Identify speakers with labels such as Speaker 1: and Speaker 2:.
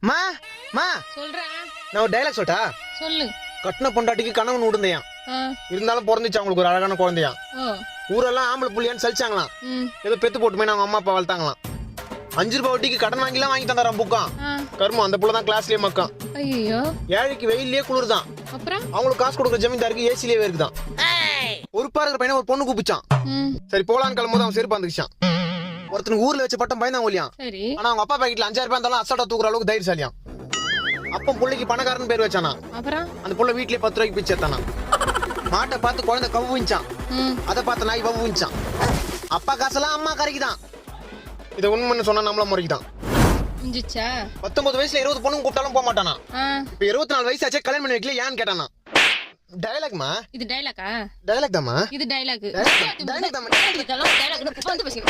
Speaker 1: மா மா
Speaker 2: சொல்றேன்.
Speaker 1: நான் ஒரு டைலாக் சொல்லிட்டா?
Speaker 2: சொல்லு.
Speaker 1: கட்டின பொண்டாட்டிக்கு கணவன் விடுந்தையான், இருந்தாலும் பிறந்துச்சு அவங்களுக்கு ஒரு அழகான குழந்தையான். ஊரெல்லாம் ஆம்பளை புள்ளியான்னு சலிச்சாங்களாம். ஏதோ பெத்து போட்டுமே அவங்க அம்மா அப்பா வளர்த்தாங்களாம். 5 ரூபாய் வட்டிக்கு கடன் வாங்கிலாம் வாங்கி தந்தாராம் புக்கான். கருமம் அந்த புள்ள தான் கிளாஸ்லயே மக்கான்.
Speaker 2: ஐயோ,
Speaker 1: ஏழைக்கு வெயிலே குளிர்தான்,
Speaker 2: அப்புறம்
Speaker 1: அவங்களுக்கு காசு கொடுக்குற ஜமீன்தாருக்கு ஏசிலேயே இருக்குதான். பொறுப்பா இருக்கிற பையனை ஒரு பொண்ணு கூப்பிச்சான். சரி போலான்னு கிளம்பும்போது அவன் செருப்பு வந்துச்சான். ஒருத்தனுக்கு ஊர்ல வச்ச பட்டம் பயந்தான் ஒல்லியான்.
Speaker 2: சரி.
Speaker 1: ஆனா அவங்க அப்பா பாக்கெட்ல 5000 ரூபாய் இருந்தாலும் அசால்ட்டா தூக்குற அளவுக்கு தைரியசாலியான். அப்ப புள்ளைக்கு பணக்காரன் பேர் வச்சானா.
Speaker 2: அப்புறம்
Speaker 1: அந்த புள்ள வீட்லயே 10 ரூபாய்க்கு பிச்சை எடுத்தானா. மாட்டை பார்த்து குழந்தை கவுவிச்சான், அதை பார்த்து நாய் வவுவிச்சான். அப்பா காசெல்லாம் அம்மா கரைக்குதான். இதை உண்மைன்னு சொன்னா நம்மள முறைக்குதான். 19 வயசுல 20 பொண்ணுங்க கூப்பிட்டாலும் போக மாட்டானா. இப்ப 24 வயசு ஆச்சே கல்யாணம் பண்ணி வைக்கல ஏன்னு கேட்டானா. டயலாக்மா
Speaker 2: இது டைலாக்கா?
Speaker 1: டயலாக் தாமா
Speaker 2: இது டைலாக்.
Speaker 1: டயலாக் தாமா.
Speaker 2: டைலாக் வந்து பேசுங்க.